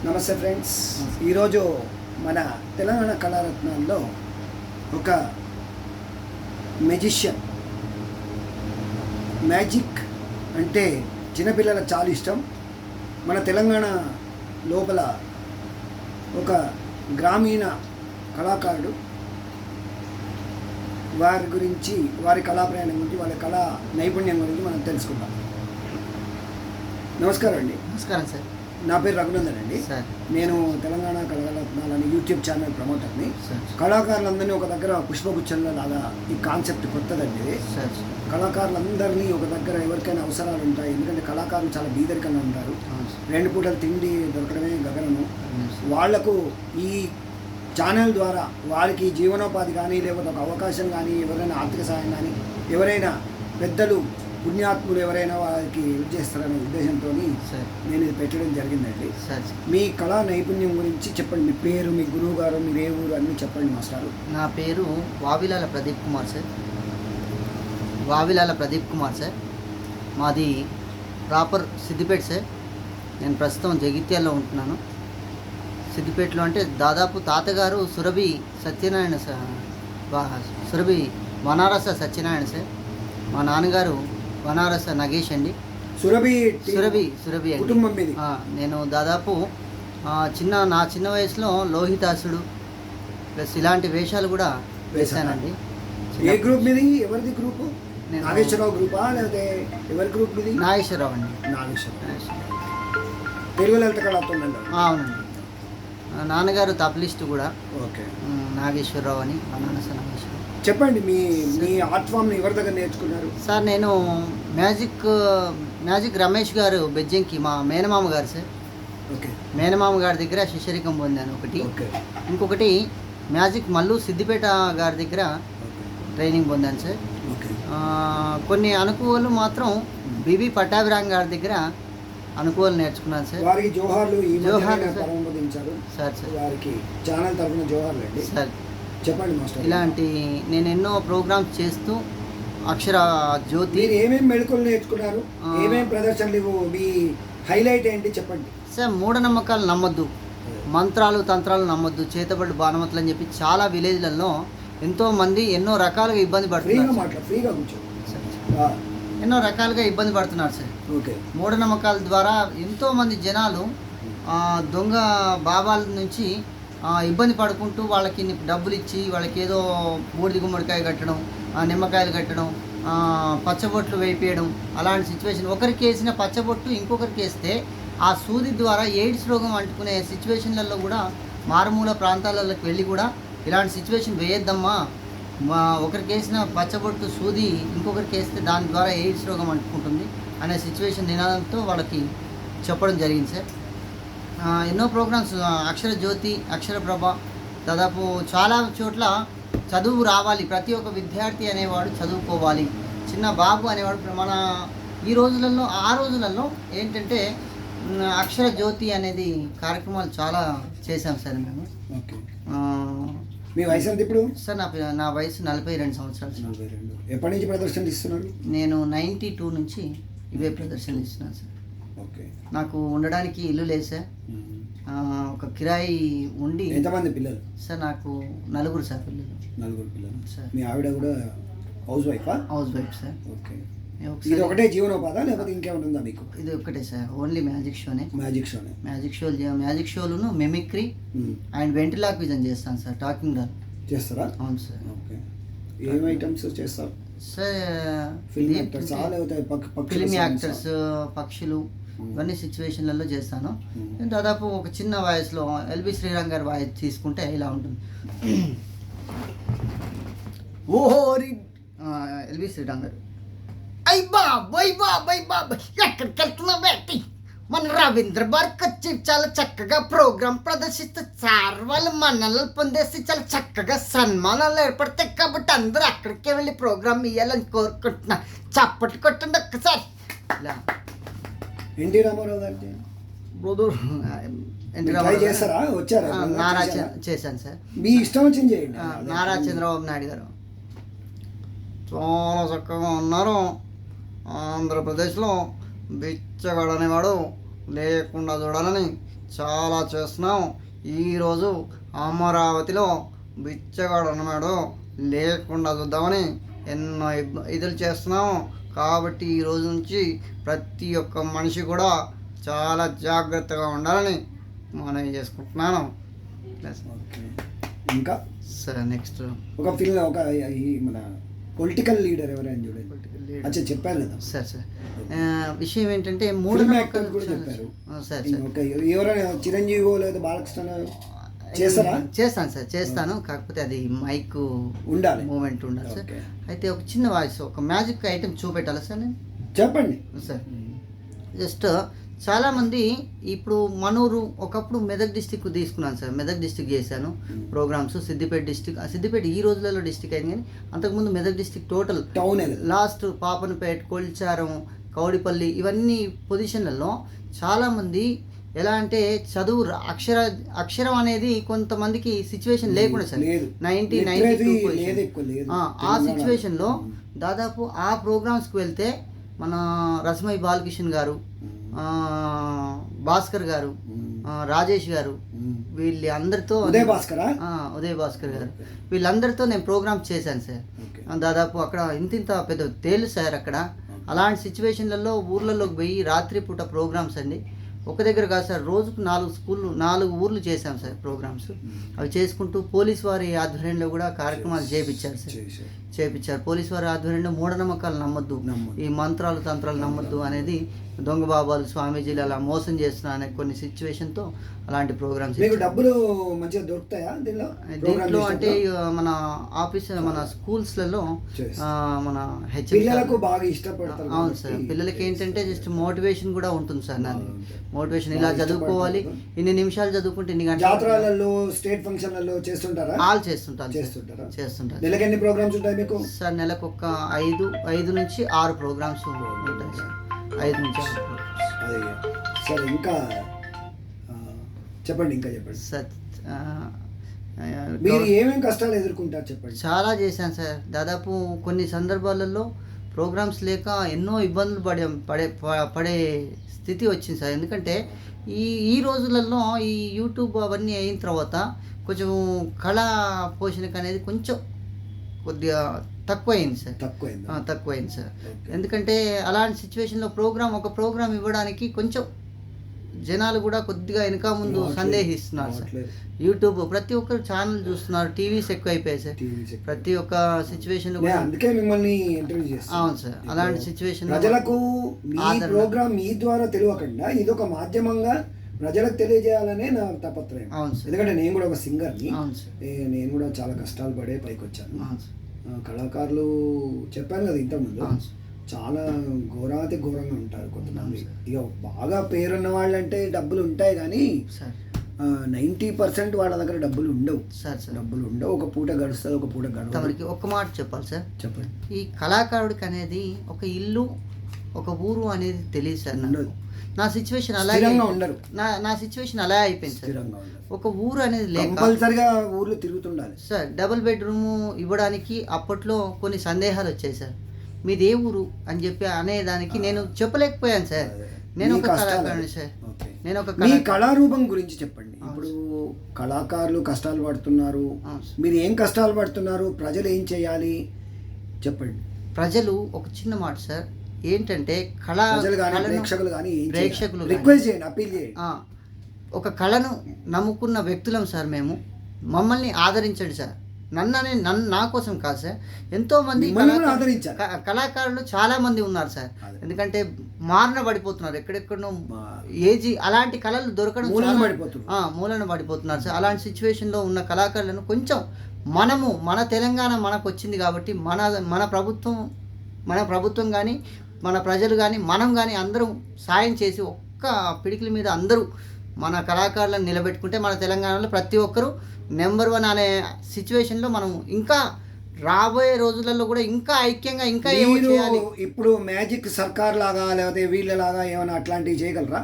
నమస్తే ఫ్రెండ్స్. ఈరోజు మన తెలంగాణ కళారత్నాల్లో ఒక మెజిషియన్, మ్యాజిక్ అంటే చిన్నపిల్లలకు చాలా ఇష్టం. మన తెలంగాణ లోపల ఒక గ్రామీణ కళాకారుడు, వారి గురించి, వారి కళా ప్రయాణం గురించి, వాళ్ళ కళా నైపుణ్యం గురించి మనం తెలుసుకుందాం. నమస్కారం అండి. నమస్కారం సార్. నా పేరు రఘునందన్ అండి. నేను తెలంగాణ కళారత్నాలని యూట్యూబ్ ఛానల్ ప్రమోటర్ని. కళాకారులందరినీ ఒక దగ్గర పుష్పగుచ్చంలో లాగా ఈ కాన్సెప్ట్ కొత్తదండి. కళాకారులందరినీ ఒక దగ్గర, ఎవరికైనా అవసరాలు ఉంటాయి, ఎందుకంటే కళాకారులు చాలా బీదరికంగా ఉంటారు. 2 పూటలు తిండి దొరకడమే గగనము. వాళ్లకు ఈ ఛానల్ ద్వారా వారికి జీవనోపాధి కానీ, లేకపోతే ఒక అవకాశం కానీ, ఎవరైనా ఆర్థిక సహాయం కానీ, ఎవరైనా పెద్దలు పుణ్యాత్ములు ఎవరైనా వారికి హెల్ప్ చేస్తారనే ఉద్దేశంతో నేను ఇది పెట్టడం జరిగిందండి. మీ కళా నైపుణ్యం గురించి చెప్పండి. మీ పేరు, మీ గురువు గారు, మీరు ఏ ఊరు అన్నీ చెప్పండి మాస్టారు. నా పేరు వావిలాల ప్రదీప్ కుమార్ సార్. వావిలాల ప్రదీప్ కుమార్ సార్. మాది ప్రాపర్ సిద్దిపేట సార్. నేను ప్రస్తుతం జగిత్యాల్లో ఉంటున్నాను. సిద్దిపేటలో అంటే దాదాపు తాతగారు సురభి సత్యనారాయణ సురభి వనారస సత్యనారాయణ సార్. మా నాన్నగారు వనారస నగేష్ అండి. సురభి కుటుంబం మీద నేను దాదాపు నా చిన్న వయసులో లోహితాసుడు ప్లస్ ఇలాంటి వేషాలు కూడా వేశానండి. ఏ గ్రూప్ మీది? ఎవరిది గ్రూపు? నాగేశ్వరరావు గ్రూపా లేకపోతే ఎవరి గ్రూప్ మీది? నాగేశ్వరరావు అండి. తెలుగు లలిత కళాత్మకంలో. అవునండి. నాన్నగారు తబలిస్ట్ కూడా. ఓకే. నాగేశ్వరరావు అని వనారస నాగేశ్వరరావు. చెప్పండి, మీ ఆర్ట్ ఫామ్ని ఎవరి దగ్గర నేర్చుకున్నారు? సార్ నేను మ్యాజిక్ రమేష్ గారు బెజ్జంకి మా మేనమామ గారు సార్. ఓకే. మేనమామ గారి దగ్గర శిష్యరికం పొందాను ఒకటి. ఇంకొకటి మ్యాజిక్ మల్లు సిద్దిపేట గారి దగ్గర ట్రైనింగ్ పొందాను సార్. కొన్ని అనుకూలు మాత్రం బిబి పట్టాభిరామ్ గారి దగ్గర అనుకూలు నేర్చుకున్నాను సార్. వారికి జోహార్లు. సార్ వారికి ఛానల్ తరఫున జోహార్లు అండి సార్. చెప్పండి మాస్టర్. ఇలాంటి నేను ఎన్నో ప్రోగ్రామ్స్ చేస్తూ అక్షర జ్యోతి. మీరు ఏమేమి మెళకువలు నేర్చుకున్నారు? ఏమేమి ప్రదర్శనలు? మీ హైలైట్ ఏంటి చెప్పండి సార్. మూఢనమ్మకాలు నమ్మొద్దు, మంత్రాలు తంత్రాలు నమ్మొద్దు, చేతబడి బాణమతులు అని చెప్పి చాలా విలేజ్లలో ఎంతోమంది ఎన్నో రకాలుగా ఇబ్బంది పడుతున్నారు. ఎన్నో రకాలుగా ఇబ్బంది పడుతున్నారు సార్. ఓకే. మూఢనమ్మకాల ద్వారా ఎంతోమంది జనాలు దొంగ బాబాల నుంచి ఇబ్బంది పడుకుంటూ వాళ్ళకి డబ్బులు ఇచ్చి వాళ్ళకి ఏదో బూడిద గుమ్మడికాయ కట్టడం, నిమ్మకాయలు కట్టడం, పచ్చబొట్లు వేయించడం, అలాంటి సిచ్యువేషన్. ఒకరికి వేసిన పచ్చబొట్టు ఇంకొకరికి వేస్తే ఆ సూది ద్వారా ఎయిడ్స్ రోగం అంటుకునే సిచ్యువేషన్లలో కూడా మారుమూల ప్రాంతాలలోకి వెళ్ళి కూడా ఇలాంటి సిచ్యువేషన్ వేయొద్దమ్మా, ఒకరికి వేసిన పచ్చబొట్టు సూది ఇంకొకరికి వేస్తే దాని ద్వారా ఎయిడ్స్ రోగం అంటుకుంటుంది అనే సిచ్యువేషన్ నినాదంతో వాళ్ళకి చెప్పడం జరిగింది సార్. ఎన్నో ప్రోగ్రామ్స్, అక్షర జ్యోతి, అక్షర ప్రభ, దాదాపు చాలా చోట్ల చదువు రావాలి, ప్రతి ఒక్క విద్యార్థి అనేవాడు చదువుకోవాలి, చిన్న బాబు అనేవాడు. మన ఈ రోజులలో, ఆ రోజులలో ఏంటంటే అక్షర జ్యోతి అనేది కార్యక్రమాలు చాలా చేశాం సార్ మేము. ఓకే. మీ వయసు ఎంత ఇప్పుడు? సార్ నా వయసు 42 సంవత్సరాలు. 42. ఎప్పటి నుంచి ప్రదర్శనలు ఇస్తున్నారు? నేను 92 నుంచి ఇవే ప్రదర్శనలు ఇస్తున్నాను సార్. ఓకే. నాకు ఉండడానికి ఇల్లు లేదు సార్. ఒక కిరాయి ఉండి. ఎంతమంది పిల్లలు? సార్ నాకు 4 సార్ పిల్లలు. 4 పిల్లలు సార్. మీ ఆవిడ కూడా హౌస్ వైఫా? House wife sir. ఓకే. ఇది ఒకటే జీవనోపాధా లేకపోతే ఇంకేమైనా ఉందా మీకు? ఇది ఒక్కటే సార్. ఓన్లీ మ్యాజిక్ షోనే. మ్యాజిక్ షోలను మిమిక్రీ అండ్ వెంట్రిలాక్విజన్ చేస్తాను సార్. టాకింగ్ డాల్ చేస్తారా? అవును సార్. ఓకే. ఏం ఐటమ్స్ చేస్తారు సార్? ఫిల్మ్ యాక్టర్స్, పక్షులు, ఇవన్నీ సిచ్యువేషన్లలో చేస్తాను. దాదాపు ఒక చిన్న వయసులో ఎల్బి శ్రీరామ్ గారి వాయిస్ తీసుకుంటే ఇలా ఉంటుంది. ఎల్బి శ్రీరామ్ గారు, ఎక్కడికి వెళ్తున్నా బేటి, మన రవీంద్ర భారత్ వచ్చి చాలా చక్కగా ప్రోగ్రాం ప్రదర్శిస్తే సార్ వాళ్ళు మనల్ని పొందేసి చాలా చక్కగా సన్మానాలు ఏర్పడతాయి, కాబట్టి అందరూ అక్కడికే వెళ్ళి ప్రోగ్రామ్ ఇవ్వాలని కోరుకుంటున్నా. చప్పట్లు కొట్టండి ఒక్కసారి. ఇలా ఎన్టీ రామారావు గారి చేశాను సార్. మీ ఇష్టం వచ్చింది చేయండి. నారా చంద్రబాబు నాయుడు గారు చాలా చక్కగా ఉన్నారు. ఆంధ్రప్రదేశ్లో బిచ్చగాడు అనేవాడు లేకుండా చూడాలని చాలా చేస్తున్నాం. ఈరోజు అమరావతిలో బిచ్చగాడు ఉన్నాడు లేకుండా చూద్దామని ఎన్నో ఇదులు చేస్తున్నాం. కాబట్టి ఈ రోజు నుంచి ప్రతి ఒక్క మనిషి కూడా చాలా జాగ్రత్తగా ఉండాలని మనం చేసుకుంటున్నాను. ఇంకా సరే నెక్స్ట్ ఒక మన పొలిటికల్ లీడర్ ఎవరైనా చూడండి. అచ్చా చెప్పారు కదా సార్. విషయం ఏంటంటే మూఢనమ్మకాలు కూడా చెప్పారు. ఎవరైనా చిరంజీవి లేదా బాలకృష్ణ చేస్తారా? చేస్తాను సార్, చేస్తాను. కాకపోతే అది మైక్ ఉండాలి, మూమెంట్ ఉండాలి సార్. అయితే ఒక చిన్న వాయిస్, ఒక మ్యాజిక్ ఐటెం చూపెట్టాలా సార్ నేను? చెప్పండి సార్. జస్ట్ చాలామంది ఇప్పుడు మనూరు, ఒకప్పుడు మెదక్ డిస్టిక్ తీసుకున్నాను సార్. మెదక్ డిస్టిక్ చేశాను ప్రోగ్రామ్స్. సిద్దిపేట డిస్టిక్, సిద్దిపేట ఈ రోజులలో డిస్టిక్ అయింది, కానీ అంతకుముందు Medak district total town last Papannapet, Kolcharam, Kowdipally ఇవన్నీ పొజిషన్లలో చాలామంది ఎలా అంటే చదువు అక్షరం అనేది కొంతమందికి సిచ్యువేషన్ లేకుండా సార్. 1992 ఆ సిచ్యువేషన్లో దాదాపు ఆ ప్రోగ్రామ్స్కి వెళ్తే మన రసమై బాలకిషన్ గారు, భాస్కర్ గారు, రాజేష్ గారు, వీళ్ళందరితో ఉదయ్ భాస్కర్ గారు, వీళ్ళందరితో నేను ప్రోగ్రామ్ చేశాను సార్. దాదాపు అక్కడ ఇంత పెద్ద తేలు సార్. అక్కడ అలాంటి సిచ్యువేషన్లలో ఊర్లలోకి పోయి రాత్రిపూట ప్రోగ్రామ్స్ అండి. ఒక దగ్గర కాదు సార్, రోజుకు 4 ఊర్లు చేశాం సార్ ప్రోగ్రామ్స్. అవి చేసుకుంటూ పోలీస్ వారి ఆధ్వర్యంలో కూడా కార్యక్రమాలు చేపించారు. పోలీస్ వారి ఆధ్వర్యంలో మూఢనమ్మకాలు నమ్మొద్దు, ఈ మంత్రాలు తంత్రాలు నమ్మొద్దు అనేది, దొంగ బాబాలు స్వామీజీలు అలా మోసం చేస్తున్నా అనే కొన్ని సిచ్యువేషన్తో అలాంటి ప్రోగ్రామ్స్. డబ్బులు మంచిగా దొరుకుతాయా దీంట్లో? అంటే మన ఆఫీస్, మన స్కూల్స్లలో మన పిల్లలకు బాగా ఇష్టపడతారు. అవును సార్. పిల్లలకి ఏంటంటే జస్ట్ మోటివేషన్ కూడా ఉంటుంది సార్. నాది మోటివేషన్, ఇలా చదువుకోవాలి, ఇన్ని నిమిషాలు చదువుకుంటే ఇన్ని గంటలు. జాతరలలో, స్టేట్ ఫంక్షన్లలో చేస్తుంటారా? ఆల్ చేస్తుంటారు. నెలకు ఎన్ని ప్రోగ్రామ్స్ ఉంటాయి మీకు సార్? నెలకు ఒక 5 నుంచి 6 ప్రోగ్రామ్స్ ఉంటాయి సార్. 5 నుంచి 6 ప్రోగ్రామ్స్. సరే, ఇంకా చెప్పండి సార్. మీరు ఏమేమి కష్టాలు ఎదుర్కొంటారు చెప్పండి. చాలా చేశాను సార్. దాదాపు కొన్ని సందర్భాలలో ప్రోగ్రామ్స్ లేక ఎన్నో ఇబ్బందులు పడే స్థితి వచ్చింది సార్. ఎందుకంటే ఈ రోజులలో ఈ యూట్యూబ్ అవన్నీ అయిన తర్వాత కొంచెం కళా పోషణకు అనేది కొంచెం కొద్దిగా తక్కువైంది సార్. ఎందుకంటే అలాంటి సిచ్యువేషన్లో ఒక ప్రోగ్రామ్ ఇవ్వడానికి కొంచెం జనాలు కూడా కొద్దిగా వెనక ముందు సందేహిస్తున్నారు సార్. యూట్యూబ్ ప్రతి ఒక్కరు ఛానల్ చూస్తున్నారు, టీవీస్ ఎక్కువ అయిపోయాయి సార్. ప్రతి ఒక్క సిచ్యువేషన్ అందుకే మిమ్మల్ని ఇంటర్వ్యూ చేస్తాను. అవును సార్. అలాంటి సిచ్యువేషన్ ప్రజలకు మీ ప్రోగ్రామ్ మీ ద్వారా తెలియకుండా ఇది ఒక మాధ్యమంగా ప్రజలకు తెలియజేయాలనే నా తపత్రయం. అవును సార్. ఎందుకంటే నేను కూడా ఒక సింగర్ని. అవును సార్. నేను కూడా చాలా కష్టాలు పడే పైకి వచ్చాను. కళాకారులు చెప్పాను కదా ఇంతకుముందు, చాలా ఘోరాతి ఘోరంగా ఉంటారు కొంతమంది. ఇక బాగా పేరున్న వాళ్ళంటే డబ్బులు ఉంటాయి, కానీ 90% వాళ్ళ దగ్గర డబ్బులు ఉండవు సార్. డబ్బులు ఉండవు, ఒక పూట గడుస్తుంది, ఒక పూట గడవదు. తమరికి ఒక మాట చెప్పాలి సార్. చెప్పండి. ఈ కళాకారుడికి అనేది ఒక ఇల్లు, ఒక ఊరు అనేది తెలియదు సార్. నా సిచ్యువేషన్ అలాగే ఉండరు. నా సిచ్యువేషన్ అలా అయిపోయింది సార్. ఒక ఊరు అనేది లేక కంపల్సరిగా ఊర్లో తిరుగుతుండాలి సార్. డబుల్ బెడ్రూమ్ ఇవ్వడానికి అప్పట్లో కొన్ని సందేహాలు వచ్చాయి సార్. మీది ఏ ఊరు అని చెప్పి అనేదానికి నేను చెప్పలేకపోయాను సార్. నేను ఒక కళాకారుని సార్. నేను ఒక కళారూపం గురించి చెప్పండి. ఇప్పుడు కళాకారులు కష్టాలు పడుతున్నారు, మీరు ఏం కష్టాలు పడుతున్నారు, ప్రజలు ఏం చేయాలి చెప్పండి. ప్రజలు ఒక చిన్న మాట సార్, ఏంటంటే ప్రేక్షకులు రిక్వెస్ట్ చేయండి, అప్పీల్ చేయండి. ఒక కళను నమ్ముకున్న వ్యక్తులం సార్ మేము. మమ్మల్ని ఆదరించండి సార్. నా కోసం కాదు సార్. ఎంతోమంది కళాకారులు చాలా మంది ఉన్నారు సార్. ఎందుకంటే మారణ పడిపోతున్నారు, ఎక్కడెక్కడో ఏజీ అలాంటి కళలు దొరకడం మూలన పడిపోతున్నారు సార్. అలాంటి సిచ్యువేషన్లో ఉన్న కళాకారులను కొంచెం మన తెలంగాణ మనకు వచ్చింది కాబట్టి మన ప్రభుత్వం కానీ మన ప్రజలు కానీ మనం కానీ అందరం సాయం చేసి ఒక్క పిడికిల మీద అందరూ మన కళాకారులను నిలబెట్టుకుంటే మన తెలంగాణలో ప్రతి ఒక్కరూ నెంబర్ 1 అనే సిచ్యువేషన్లో మనం ఇంకా రాబోయే రోజులలో కూడా ఇంకా ఐక్యంగా ఇంకా ఏమో చేయాలి. ఇప్పుడు మ్యాజిక్ సర్కార్ లాగా లేకపోతే వీళ్ళలాగా ఏమైనా అట్లాంటివి చేయగలరా?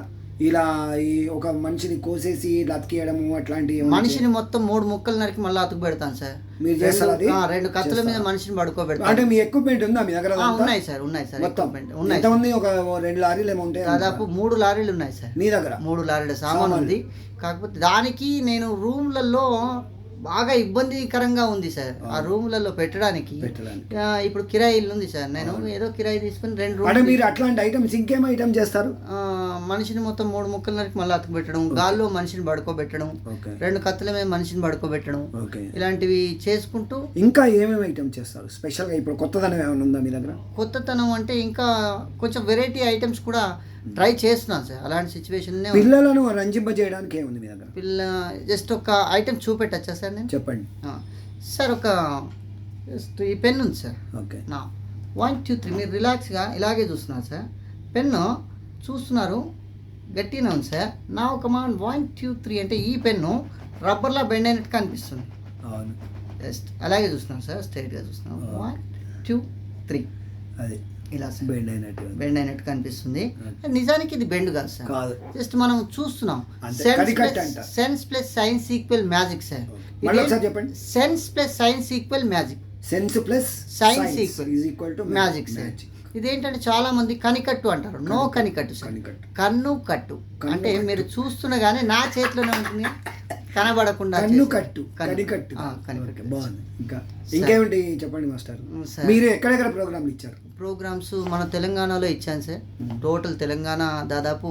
ఇలా ఈ ఒక మనిషిని కోసేసి లతికేయడము అట్లాంటివి మనిషిని మొత్తం 3 ముక్కలు నరికి మళ్ళీ అతుకు పెడతాను సార్. మీరు చేస్తారు అది? 2 కత్తుల మీద మనిషిని పడుకోబెడతాను. అంటే మీ ఎక్విప్మెంట్ ఉందా మీ దగ్గర? ఉన్నాయి సార్ ఎక్విప్మెంట్ ఉన్నాయి. ఎంతమంది? ఒక 2 లారీలు ఏమో ఉంటాయి. దాదాపు 3 లారీలు ఉన్నాయి సార్ మీ దగ్గర. 3 లారీల సామాన్ ఉంది. కాకపోతే దానికి నేను రూమ్లలో బాగా ఇబ్బందికరంగా ఉంది సార్. ఆ రూమ్లలో పెట్టడానికి ఇప్పుడు కిరాయి ఉంది సార్. నేను ఏదో కిరాయి తీసుకుని 2 రూమ్. మీరు అట్లాంటి ఐటమ్స్ ఇంకేం ఐటమ్ చేస్తారు? మనిషిని మొత్తం 3 ముక్కల నరికి మళ్ళీ అతుకు పెట్టడం, గాల్లో మనిషిని పడుకోబెట్టడం, 2 కత్తుల మీద మనిషిని పడుకోబెట్టడం, ఇలాంటివి చేసుకుంటూ. ఇంకా ఏమేమి ఐటమ్ చేస్తారు స్పెషల్గా? ఇప్పుడు కొత్తదనం ఏమైనా ఉందా మీ దగ్గర? కొత్తతనం అంటే ఇంకా కొంచెం వెరైటీ ఐటమ్స్ కూడా ట్రై చేస్తున్నాను సార్. అలాంటి సిచ్యువేషన్ పిల్లలను రంజింప చేయడానికి ఏముంది మీ దగ్గర? జస్ట్ ఒక ఐటమ్ చూపెట్టచ్చా సార్ నేను? చెప్పండి సార్. ఒక జస్ట్ ఈ పెన్ ఉంది సార్. ఓకే. 1 2 3 మీరు రిలాక్స్గా ఇలాగే చూస్తున్నారు సార్. పెన్ను చూస్తున్నారు, గట్టిగా ఉంది సార్. నా ఒక 1 2 3 అంటే ఈ పెన్ను రబ్బర్లా బెండ్ అయినట్టు కనిపిస్తుంది. అవును. జస్ట్ అలాగే చూస్తున్నాం సార్, స్ట్రైట్గా చూస్తున్నాం. 1 2 3 అది ఇలా బెండ్ అయినట్టు కనిపిస్తుంది. నిజానికి ఇది బెండ్ కాదు సార్, జస్ట్ మనం చూస్తున్నాం. Sense plus science equal magic sir. చెప్పండి. Sense plus science equal magic. Sense plus science equal magic sir. ఇదేంటంటే చాలా మంది కనికట్టు అంటారు. నో కనికట్టు సార్, కన్ను కట్టు. అంటే మీరు చూస్తున్నగానే నా చేతిలోనే ఉంటుంది, కనబడకుండా. కన్ను కట్టు, కనికట్టు. బాగుంది. ఇంకేమిటి చెప్పండి మాస్టర్. మీరు ఎక్కడెక్కడ ప్రోగ్రామ్లు ఇచ్చారు? ప్రోగ్రామ్స్ మన తెలంగాణలో ఇచ్చాను సార్. టోటల్ తెలంగాణ దాదాపు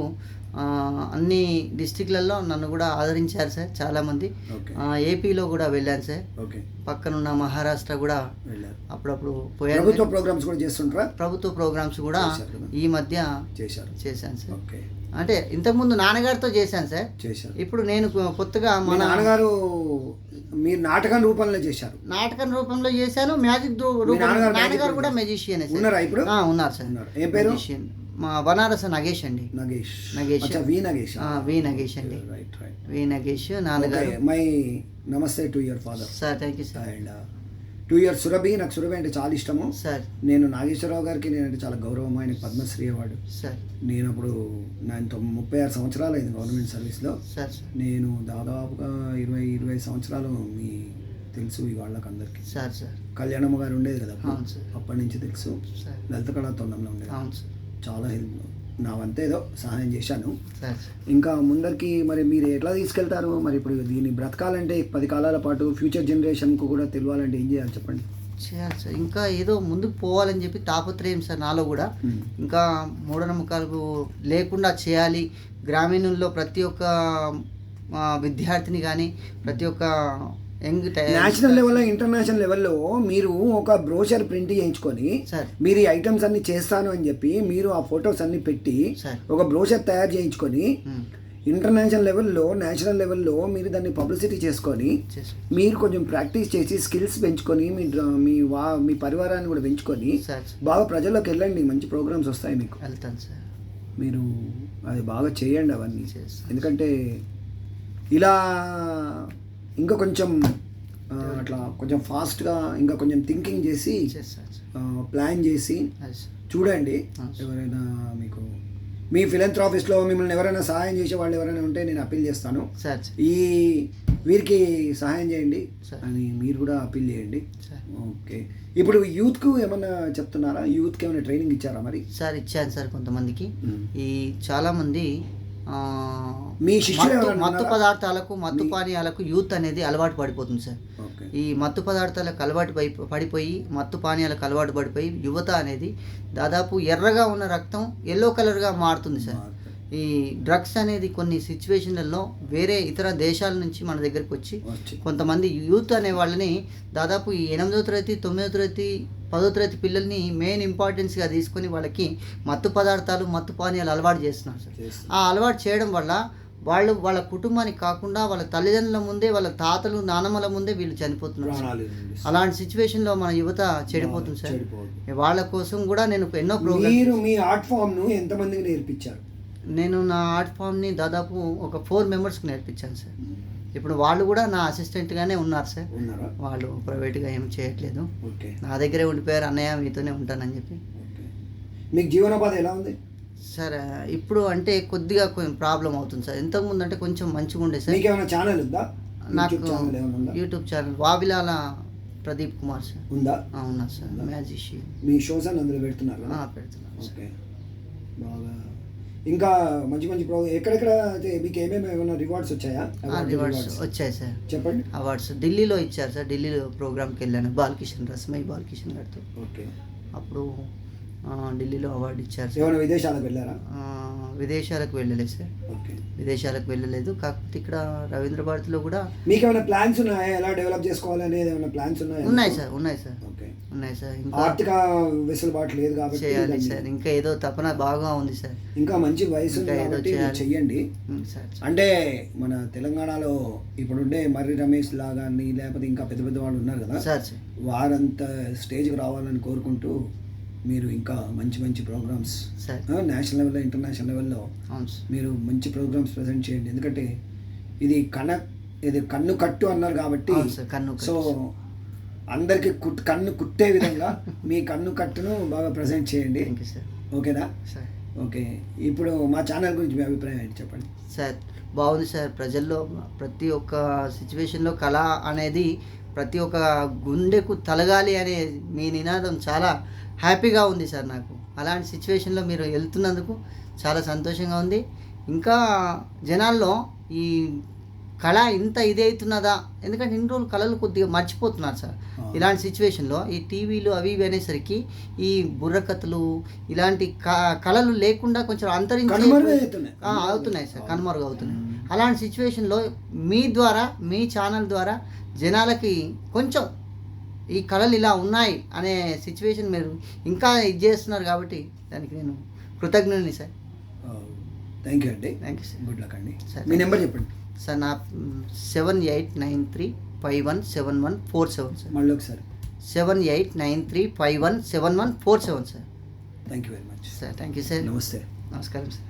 అన్ని డిస్టిక్లలో నన్ను కూడా ఆదరించారు సార్ చాలామంది. ఏపీలో కూడా వెళ్ళాను సార్. పక్కనున్న మహారాష్ట్ర కూడా అప్పుడప్పుడు పోయాను. ప్రభుత్వ ప్రోగ్రామ్స్ కూడా చేస్తుంటారా? ప్రభుత్వ ప్రోగ్రామ్స్ కూడా ఈ మధ్య చేశాను సార్. అంటే ఇంతకుముందు నాన్నగారితో చేశాను సార్. ఇప్పుడు నేను కొత్తగా మన నాన్నగారు మీరు నాటకం రూపంలో చేశారు? నాటకం రూపంలో చేశాను. మ్యాజిక్ నాన్నగారు కూడా మెజిషియన్ ఉన్నారా ఇప్పుడు? ఉన్నారు సార్. ఏం పేరు? మా బనారస్ నగేష్ అండి. నగేష్. వి నగేష్ అండి. వి నగేష్ నాన్నగారు. మై నమస్తే to your father sir. Thank you sir. And to your Surabhi. నాకు సురభి అంటే చాలా ఇష్టము సార్. నేను నాగేశ్వరరావు గారికి నేనంటే చాలా గౌరవం. ఆయన పద్మశ్రీ అవార్డు సార్. నేను అప్పుడు 36 సంవత్సరాలు అయింది గవర్నమెంట్ సర్వీస్లో. నేను దాదాపుగా 20 సంవత్సరాలు మీ తెలుసు ఈ వాళ్ళకి అందరికి. కళ్యాణమ్మ గారు ఉండేది కదా అప్పటి నుంచి తెలుసు. లలిత కళాతోండంలో ఉండేది. చాలా హెల్ప్, నా వంత ఏదో సహాయం చేశాను. ఇంకా ముందరికి మరి మీరు ఎట్లా తీసుకెళ్తారు? మరి ఇప్పుడు దీన్ని బ్రతకాలంటే 10 కాలాల పాటు ఫ్యూచర్ జనరేషన్కు కూడా తెలియాలంటే ఏం చేయాలి చెప్పండి? చేయాలి సార్. ఇంకా ఏదో ముందుకు పోవాలని చెప్పి తాపత్రయం సార్ నాలో కూడా. ఇంకా మూఢనమ్మకాలకు లేకుండా చేయాలి. గ్రామీణంలో ప్రతి ఒక్క విద్యార్థిని కానీ ప్రతి ఒక్క నేషనల్ లెవెల్లో ఇంటర్నేషనల్ లెవెల్లో మీరు ఒక బ్రోషర్ ప్రింట్ చేయించుకొని మీరు ఈ ఐటమ్స్ అన్ని చేస్తాను అని చెప్పి మీరు ఆ ఫొటోస్ అన్ని పెట్టి ఒక బ్రోషర్ తయారు చేయించుకొని ఇంటర్నేషనల్ లెవెల్లో నేషనల్ లెవెల్లో మీరు దాన్ని పబ్లిసిటీ చేసుకొని మీరు కొంచెం ప్రాక్టీస్ చేసి స్కిల్స్ పెంచుకొని మీ పరివారాన్ని కూడా పెంచుకొని బాగా ప్రజల్లోకి వెళ్ళండి. మంచి ప్రోగ్రామ్స్ వస్తాయి మీకు. మీరు అది బాగా చేయండి అవన్నీ. ఎందుకంటే ఇలా ఇంకా కొంచెం అట్లా కొంచెం ఫాస్ట్గా ఇంకా కొంచెం థింకింగ్ చేసి ప్లాన్ చేసి చూడండి. ఎవరైనా మీకు మీ ఫిలంథ్రాఫీస్లో మిమ్మల్ని ఎవరైనా సహాయం చేసే వాళ్ళు ఎవరైనా ఉంటే నేను అప్పీల్ చేస్తాను, వీరికి సహాయం చేయండి అని మీరు కూడా అప్పీల్ చేయండి. ఓకే. ఇప్పుడు యూత్కు ఏమన్నా చెప్తున్నారా? యూత్కి ఏమైనా ట్రైనింగ్ ఇచ్చారా మరి? సార్ ఇచ్చాను సార్ కొంతమందికి. ఈ చాలామంది మీ శిష్యులు మత్తు పదార్థాలకు మత్తు పానీయాలకు యూత్ అనేది అలవాటు పడిపోతుంది సార్. ఈ మత్తు పదార్థాలకు అలవాటు పడిపోయి మత్తు పానీయాలకు అలవాటు పడిపోయి యువత అనేది దాదాపు ఎర్రగా ఉన్న రక్తం ఎల్లో కలర్గా మారుతుంది సార్. ఈ డ్రగ్స్ అనేది కొన్ని సిచ్యువేషన్లలో వేరే ఇతర దేశాల నుంచి మన దగ్గరికి వచ్చి కొంతమంది యూత్ అనే వాళ్ళని దాదాపు ఈ 8వ తరగతి 9వ తరగతి 10వ తరగతి పిల్లల్ని మెయిన్ ఇంపార్టెన్స్గా తీసుకొని వాళ్ళకి మత్తు పదార్థాలు మత్తు పానీయాలు అలవాటు చేస్తున్నారు సార్. ఆ అలవాటు చేయడం వల్ల వాళ్ళు వాళ్ళ కుటుంబానికి కాకుండా వాళ్ళ తల్లిదండ్రుల ముందే వాళ్ళ తాతలు నానమ్మల ముందే వీళ్ళు చనిపోతున్నారు. అలాంటి సిచ్యువేషన్లో మన యువత చెడిపోతుంది సార్. వాళ్ళ కోసం కూడా నేను ఎన్నో ప్రోగ్రామ్స్. మీ ఆర్ట్ ఫామ్ను ఎంతమందికి నేర్పించారు? నేను నా ఆర్ట్ ఫామ్ని దాదాపు ఒక 4 మెంబర్స్కి నేర్పించాను సార్. ఇప్పుడు వాళ్ళు కూడా నా అసిస్టెంట్గానే ఉన్నారు సార్. వాళ్ళు ప్రైవేట్గా ఏం చేయట్లేదు, నా దగ్గరే ఉండిపోయారు. అన్నయ్య మీతోనే ఉంటానని చెప్పి. మీకు జీవనోపాధి ఎలా ఉంది సార్ ఇప్పుడు అంటే కొద్దిగా కొంచెం ప్రాబ్లం అవుతుంది సార్. ఇంతకుముందు అంటే కొంచెం మంచిగా ఉండే సార్. మీకు ఏమైనా ఛానల్ ఉందా? నాకు ఛానల్ ఏమైనా ఉందా? YouTube channel Vavilala Pradeep Kumar sir ఉందా? ఉన్నా సార్. మ్యాజిషియన్ మీ షోస్ అని అందులో పెడుతున్నారు? పెడుతున్నాను. ఓకే, బాగా. ఇంకా మంచి మంచి ప్రోగ్రామ్ ఎక్కడెక్కడ అయితే మీకు ఏమేమి ఏమైనా రివార్డ్స్ వచ్చాయా? రివార్డ్స్ వచ్చాయి సార్. చెప్పండి. అవార్డ్స్ ఢిల్లీలో ఇచ్చారు సార్. ఢిల్లీలో ప్రోగ్రామ్కి వెళ్ళాను బాలకిషన్, రస్మై బాలకిషన్ గారితో. ఓకే, అప్పుడు ఢిల్లీలో అవార్డు ఇచ్చారు సార్. ఏమైనా విదేశాలకు వెళ్ళారా? విదేశాలకు వెళ్ళలేదు సార్. ఓకే, విదేశాలకు వెళ్ళలేదు. కాకపోతే ఇక్కడ రవీంద్ర భారతిలో కూడా. మీకు ఏమైనా ప్లాన్స్ ఉన్నాయా? ఎలా డెవలప్ చేసుకోవాలనేది ఏమైనా ప్లాన్స్ ఉన్నాయా? ఉన్నాయి సార్. ఉన్నాయి సార్. ఓకే, ఉన్నాయి సార్. ఇంకా ఆర్థిక వెసులుబాటు లేదు కాబట్టి చేయాలి సార్. ఇంకా ఏదో తపన బాగా ఉంది సార్. ఇంకా మంచి వయసు ఉంది కాబట్టి చెయ్యండి సార్. అంటే మన తెలంగాణలో ఇప్పుడుండే మర్రి రమేష్ లాగా లేకపోతే ఇంకా పెద్ద పెద్ద వాళ్ళు ఉన్నారు కదా సార్, వారంతా స్టేజ్కి రావాలని కోరుకుంటూ మీరు ఇంకా మంచి మంచి ప్రోగ్రామ్స్ నేషనల్ లెవెల్లో, ఇంటర్నేషనల్ లెవెల్లో మీరు మంచి ప్రోగ్రామ్స్ ప్రజెంట్ చేయండి. ఎందుకంటే ఇది కన్ను కట్టు అన్నారు కాబట్టి, సో అందరికి కన్ను కుట్టే విధంగా మీ కన్ను కట్టును బాగా ప్రజెంట్ చేయండి. ఓకేనా? ఓకే, ఇప్పుడు మా ఛానల్ గురించి మీ అభిప్రాయం ఏంటి చెప్పండి సార్. బాగుంది సార్. ప్రజల్లో ప్రతి ఒక్క సిచ్యువేషన్లో కళ అనేది ప్రతి ఒక్క గుండెకు తలగాలి అనే మీ నినాదం చాలా హ్యాపీగా ఉంది సార్. నాకు అలాంటి సిచ్యువేషన్లో మీరు వెళ్తున్నందుకు చాలా సంతోషంగా ఉంది. ఇంకా జనాల్లో ఈ కళ ఇంత ఇది అవుతున్నదా, ఎందుకంటే ఇన్ని రోజులు కళలు కొద్దిగా మర్చిపోతున్నారు సార్. ఇలాంటి సిచ్యువేషన్లో ఈ టీవీలు అవి ఇవి అనేసరికి ఈ బుర్రకథలు ఇలాంటి కళలు లేకుండా కొంచెం అవుతున్నాయి సార్, కనుమరుగు అవుతున్నాయి. అలాంటి సిచ్యువేషన్లో మీ ద్వారా, మీ ఛానల్ ద్వారా జనాలకి కొంచెం ఈ కళలు ఇలా ఉన్నాయి అనే సిచ్యువేషన్ మీరు ఇంకా ఇది చేస్తున్నారు కాబట్టి దానికి నేను కృతజ్ఞుని సార్. థ్యాంక్ యూ అండి. Thank you sir. Good luck అండి. మీ నెంబర్ చెప్పండి సార్. నా 7893517147 సార్. మళ్ళీ ఒకసారి 7893517147 sir. Thank you very much sir. Thank you sir. నమస్తే. నమస్కారం sir.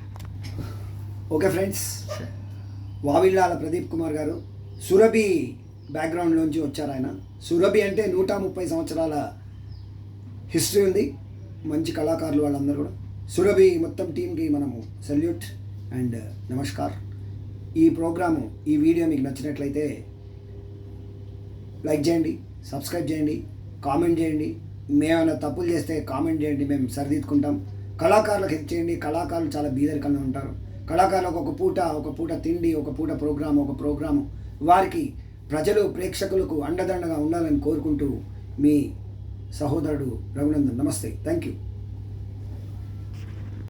Okay friends, Vavillala Pradeep Kumar గారు సురభి బ్యాక్గ్రౌండ్లోంచి వచ్చారు. ఆయన సురభి అంటే 130 సంవత్సరాల హిస్టరీ ఉంది. మంచి కళాకారులు వాళ్ళందరూ కూడా. సురభి మొత్తం టీంకి మనము సెల్యూట్ అండ్ నమస్కార్. ఈ ప్రోగ్రాము, ఈ వీడియో మీకు నచ్చినట్లయితే లైక్ చేయండి, సబ్స్క్రైబ్ చేయండి, కామెంట్ చేయండి. మేమైనా తప్పులు చేస్తే కామెంట్ చేయండి, మేము సరిదిద్దుకుంటాం. కళాకారులకు హెల్ప్ చేయండి. కళాకారులు చాలా బీదరికంగా ఉంటారు. కళాకారులకు ఒక పూట తిండి, ఒక పూట ప్రోగ్రాము వారికి ప్రజలు, ప్రేక్షకులకు అండదండగా ఉండాలని కోరుకుంటూ మీ సహోదరుడు రఘునందన్. నమస్తే. Thank you.